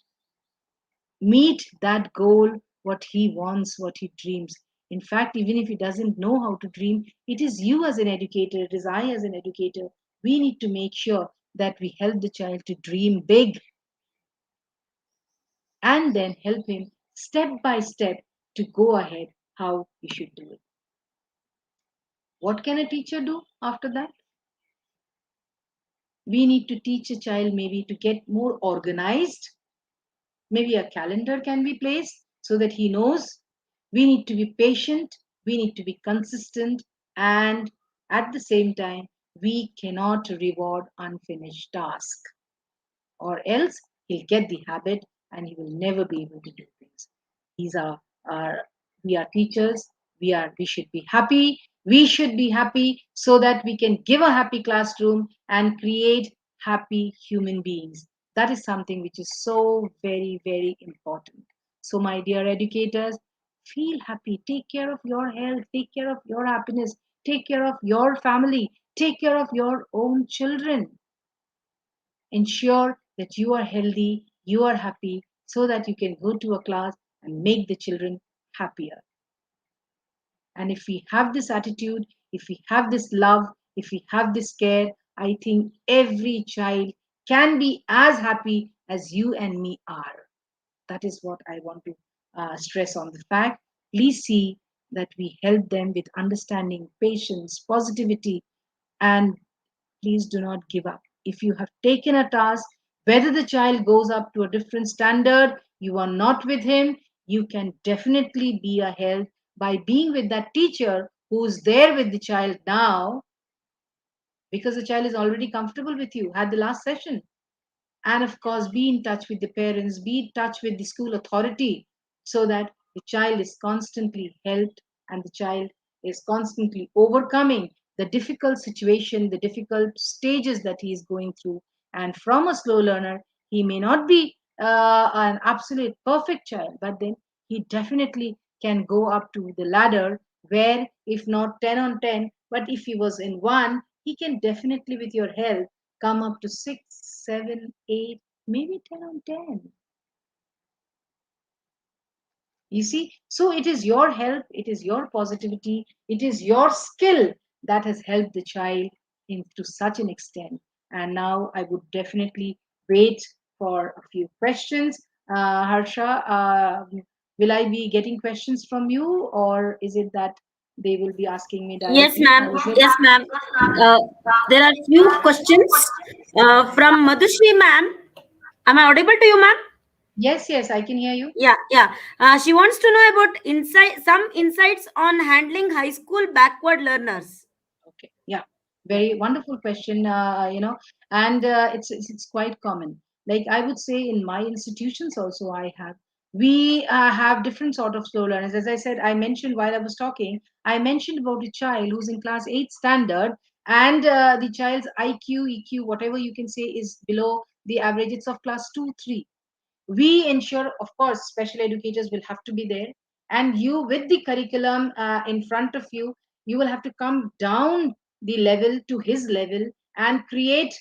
meet that goal, what he wants, what he dreams. In fact, even if he doesn't know how to dream, it is you as an educator, it is I as an educator. We need to make sure that we help the child to dream big, and then help him step by step to go ahead how he should do it. What can a teacher do after that? We need to teach a child maybe to get more organized. Maybe a calendar can be placed so that he knows. We need to be patient, we need to be consistent, and at the same time, we cannot reward unfinished tasks, or else he'll get the habit and he will never be able to do things. These are our, we are teachers, we should be happy We should be happy so that we can give a happy classroom and create happy human beings. That is something which is so very, very important. So, my dear educators, feel happy. Take care of your health. Take care of your happiness. Take care of your family. Take care of your own children. Ensure that you are healthy, you are happy, so that you can go to a class and make the children happier. And if we have this attitude, if we have this love, if we have this care, I think every child can be as happy as you and me are. That is what I want to stress on the fact. Please see that we help them with understanding, patience, positivity, and please do not give up. If you have taken a task, whether the child goes up to a different standard, you are not with him, you can definitely be a help by being with that teacher who's there with the child now, because the child is already comfortable with you, had the last session. And of course, be in touch with the parents, be in touch with the school authority, so that the child is constantly helped and the child is constantly overcoming the difficult situation, the difficult stages that he is going through. And from a slow learner, he may not be an absolute perfect child, but then he definitely can go up to the ladder where, if not 10 on 10, but if he was in one, he can definitely, with your help, come up to 6, 7, 8, maybe 10 on 10. You see, so it is your help, it is your positivity, it is your skill that has helped the child in to such an extent. And now I would definitely wait for a few questions. Harsha, will I be getting questions from you, or is it that they will be asking me Yes, directly? ma'am. How is it? Yes, ma'am. Uh, there are few questions from Madhushri, ma'am. Am I audible to you, ma'am? Yes, yes, I can hear you. Yeah, yeah. She wants to know about some insights on handling high school backward learners. Okay, yeah, very wonderful question. And it's quite common. Like I would say, in my institutions also, we have different sort of slow learners. As I said, I mentioned while I was talking, I mentioned about a child who's in class 8 standard, and the child's IQ, EQ, whatever you can say, is below the averages of class 2, 3. We ensure, of course, special educators will have to be there, and you, with the curriculum in front of you, you will have to come down the level to his level and create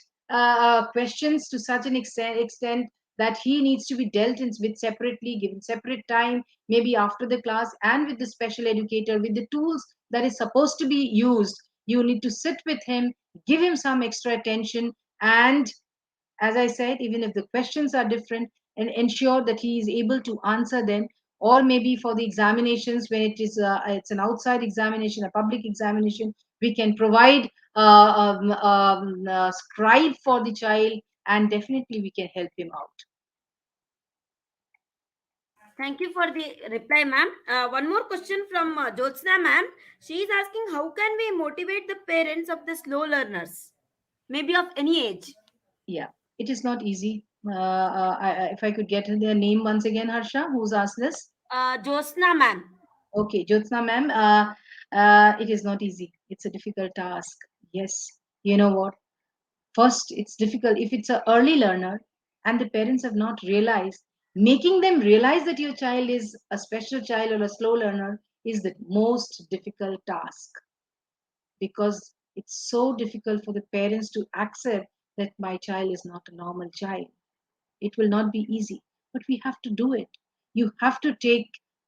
questions to such an extent that he needs to be dealt in with separately, given separate time, maybe after the class, and with the special educator, with the tools that is supposed to be used. You need to sit with him, give him some extra attention, and, as I said, even if the questions are different, and ensure that he is able to answer them. Or maybe for the examinations, when it's an outside examination, a public examination, we can provide a scribe for the child, and definitely we can help him out. Thank you for the reply, ma'am. One more question from Jyotsna, ma'am. She is asking, how can we motivate the parents of the slow learners, maybe of any age? Yeah, it is not easy. If I could get their name once again, Harsha, who's asked this? Jyotsna, ma'am. Okay, Jyotsna ma'am, it is not easy. It's a difficult task. Yes, you know what? First, it's difficult if it's a early learner and the parents have not realized. Making them realize that your child is a special child or a slow learner is the most difficult task, because it's so difficult for the parents to accept that my child is not a normal child. It will not be easy, but we have to do it. You have to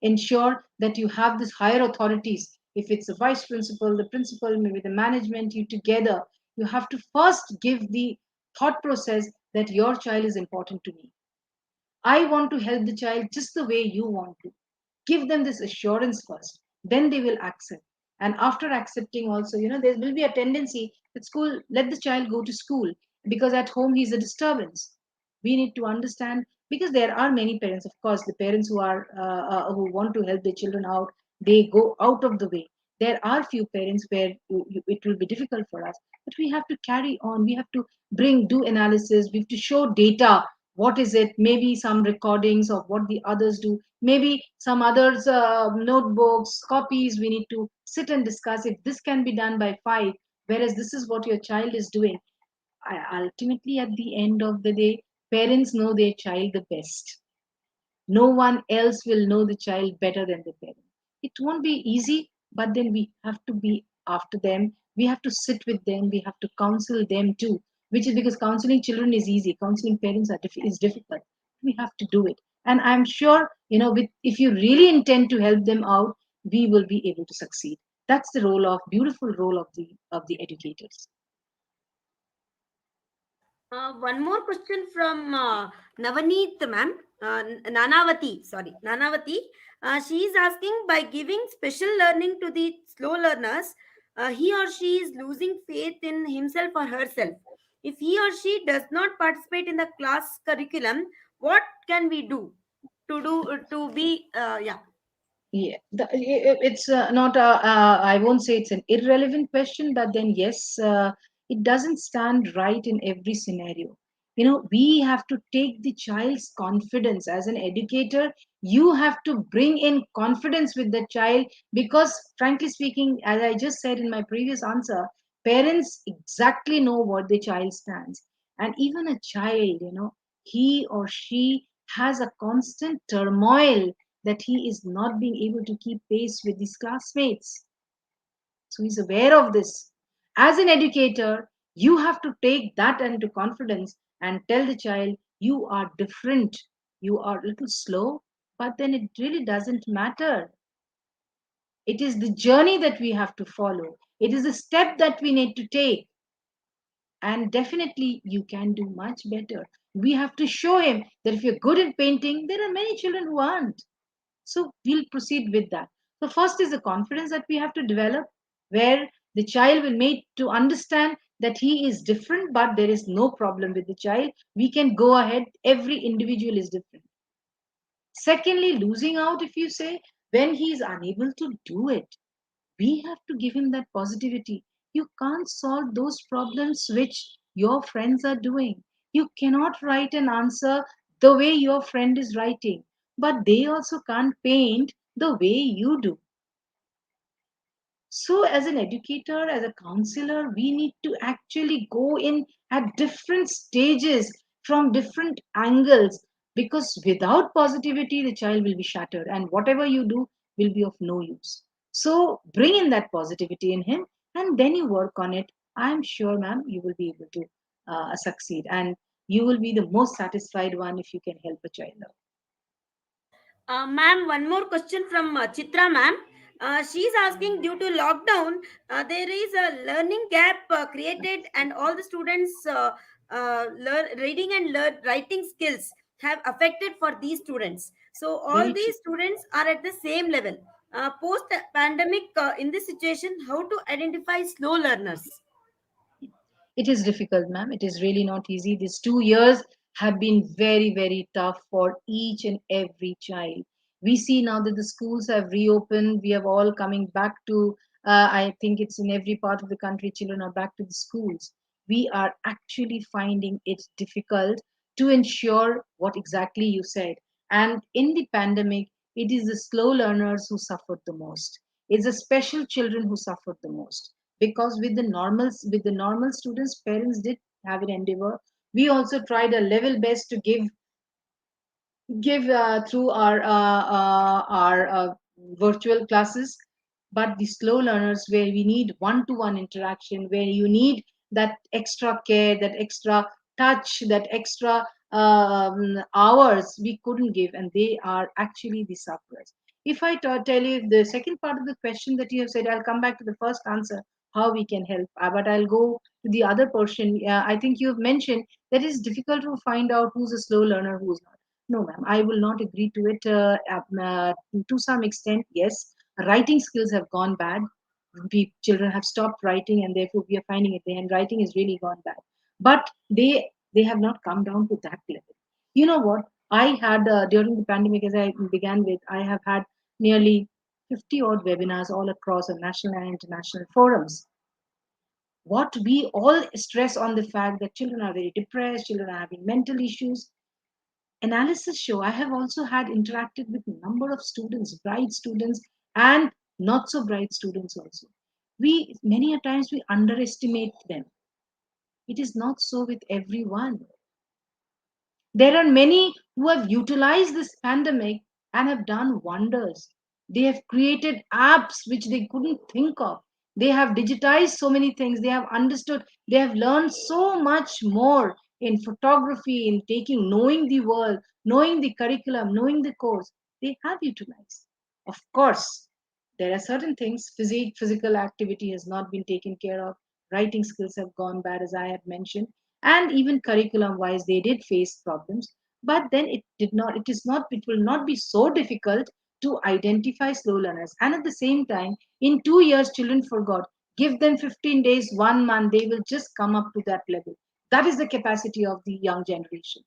ensure that you have these higher authorities. If it's the vice principal, the principal, maybe the management, you together, you have to first give the thought process that your child is important to me. I want to help the child just the way you want to. Give them this assurance first, then they will accept. And after accepting, also, there will be a tendency that school, let the child go to school, because at home he's a disturbance. We need to understand, because there are many parents, of course, the parents who want to help their children out, they go out of the way. There are few parents where it will be difficult for us, but we have to carry on. We have to do analysis. We have to show data What is it? Maybe some recordings of what the others do, maybe some others notebooks, copies. We need to sit and discuss if this can be done by 5, whereas this is what your child is doing. Ultimately, at the end of the day, parents know their child the best. No one else will know the child better than the parent. It won't be easy, but then we have to be after them. We have to sit with them. We have to counsel them too, which is because counseling children is easy. Counseling parents is difficult. We have to do it. And I'm sure, with if you really intend to help them out, we will be able to succeed. That's the beautiful role of the educators. One more question from Navaneet, ma'am. Nanavati, sorry, Nanavati. She is asking, by giving special learning to the slow learners, he or she is losing faith in himself or herself. If he or she does not participate in the class curriculum, what can we do to be yeah. Yeah, it's not I won't say it's an irrelevant question, but then yes, it doesn't stand right in every scenario. We have to take the child's confidence as an educator. You have to bring in confidence with the child because, frankly speaking, as I just said in my previous answer, parents exactly know what the child stands. And even a child, he or she has a constant turmoil that he is not being able to keep pace with his classmates. So he's aware of this. As an educator, you have to take that into confidence and tell the child, you are different. You are a little slow, but then it really doesn't matter. It is the journey that we have to follow, it is a step that we need to take. And definitely, you can do much better. We have to show him that if you're good in painting, there are many children who aren't. So we'll proceed with that. So first is the confidence that we have to develop, where the child will make to understand that he is different, but there is no problem with the child. We can go ahead. Every individual is different. Secondly, losing out, if you say, when he is unable to do it, we have to give him that positivity. You can't solve those problems which your friends are doing. You cannot write an answer the way your friend is writing, but they also can't paint the way you do. So, as an educator, as a counselor, we need to actually go in at different stages from different angles because without positivity, the child will be shattered, and whatever you do will be of no use. So, bring in that positivity in him and then you work on it. I'm sure, ma'am, you will be able to succeed, and you will be the most satisfied one if you can help a child out. Ma'am, one more question from Chitra, ma'am. She's asking, due to lockdown, there is a learning gap created, and all the students' reading and writing skills have affected for these students. So, all Very true. these students are at the same level. Post pandemic, in this situation, how to identify slow learners? It is difficult, ma'am. It is really not easy. These 2 years have been very, very tough for each and every child. We see now that the schools have reopened. We have all coming back to, I think it's in every part of the country, children are back to the schools. We are actually finding it difficult to ensure what exactly you said. And in the pandemic, it is the slow learners who suffered the most. It's the special children who suffered the most because with the normal students, parents did have an endeavor. We also tried a level best to give through our virtual classes, but the slow learners where we need one-to-one interaction, where you need that extra care, that extra touch, that extra hours, we couldn't give, and they are actually the sufferers. If I tell you the second part of the question that you have said, I'll come back to the first answer, how we can help, but I'll go to the other portion. I think you have mentioned that it's difficult to find out who's a slow learner, who's not. No, ma'am, I will not agree to it. To some extent, yes, writing skills have gone bad. Children have stopped writing, and therefore we are finding it. The handwriting is really gone bad. But they have not come down to that level. You know what? I had during the pandemic, as I began with, I have had nearly 50 odd webinars all across on national and international forums. What we all stress on the fact that children are very depressed, children are having mental issues. Analysis show, I have also had interacted with number of students, bright students and not so bright students also. We many a times we underestimate them. It is not so with everyone. There are many who have utilized this pandemic and have done wonders. They have created apps which they couldn't think of. They have digitized so many things. They have understood. They have learned so much more in photography, in taking, knowing the world, knowing the curriculum, knowing the course. They have utilized. Of course, there are certain things. Physical activity has not been taken care of. Writing skills have gone bad, as I have mentioned, and even curriculum wise they did face problems, but then it will not be so difficult to identify slow learners. And at the same time, in 2 years children forgot. Give them 15 days, 1 month, they will just come up to that level. That is the capacity of the young generation.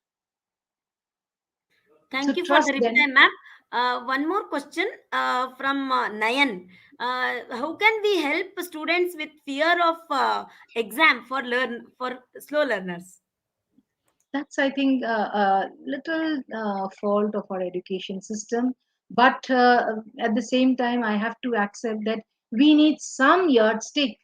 So Thank you for the trust them. reply, ma'am. One more question from Nayan. How can we help students with fear of exam for slow learners? That's, I think, a little fault of our education system. But at the same time, I have to accept that we need some yardstick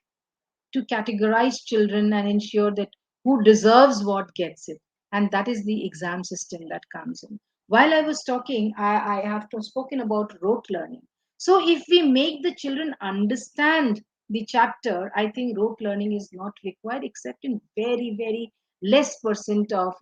to categorize children and ensure that who deserves what gets it. And that is the exam system that comes in. While I was talking, I have to spoken about rote learning. So if we make the children understand the chapter, I think rote learning is not required except in very, very less percent of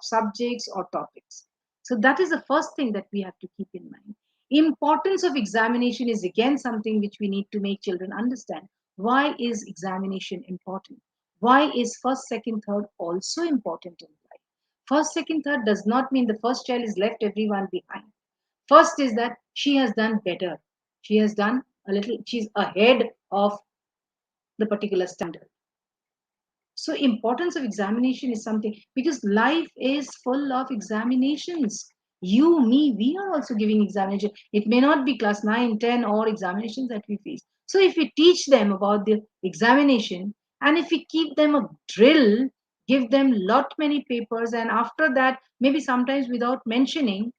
subjects or topics. So that is the first thing that we have to keep in mind. Importance of examination is again something which we need to make children understand. Why is examination important? Why is first, second, third also important in life? First, second, third does not mean the first child is left everyone behind. First is that she has done better. She has done a little, she's ahead of the particular standard. So importance of examination is something, because life is full of examinations. You, me, we are also giving examination. It may not be class 9, 10 or examinations that we face. So if we teach them about the examination, and if we keep them a drill, give them lot many papers, and after that maybe sometimes without mentioning,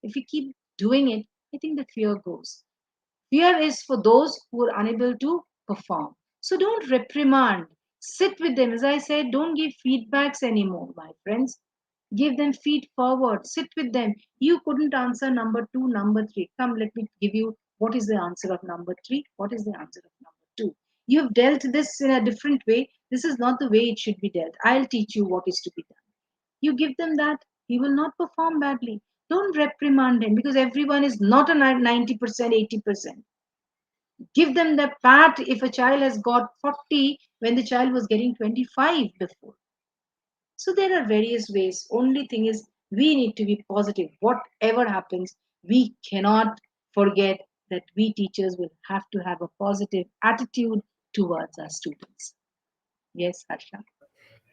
if we keep doing it, I think the fear goes. Fear is for those who are unable to perform. So don't reprimand. Sit with them. As I said, don't give feedbacks anymore, my friends. Give them feed forward. Sit with them. You couldn't answer number two, number three. Come, let me give you what is the answer of number three, what is the answer of number two. You have dealt this in a different way. This is not the way it should be dealt. I'll teach you what is to be done. You give them that, he will not perform badly. Don't reprimand him, because everyone is not a 90%, 80%. Give them the pat if a child has got 40 when the child was getting 25 before. So there are various ways. Only thing is, we need to be positive. Whatever happens, we cannot forget that we teachers will have to have a positive attitude towards our students. Yes, Harsha.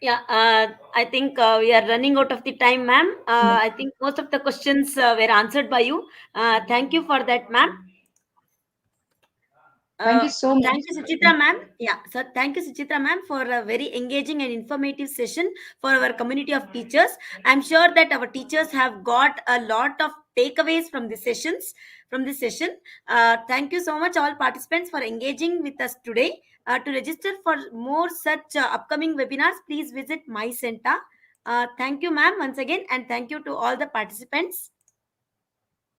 Yeah, I think we are running out of the time, ma'am. Yeah. I think most of the questions were answered by you. Thank you for that, ma'am. Thank you so much. Thank you, Suchitra ma'am. Yeah, so thank you, Suchitra ma'am, for a very engaging and informative session for our community of teachers. I'm sure that our teachers have got a lot of takeaways from the sessions, from this session. Thank you so much, all participants, for engaging with us today. To register for more such upcoming webinars, please visit my center. Thank you, ma'am, once again, and thank you to all the participants.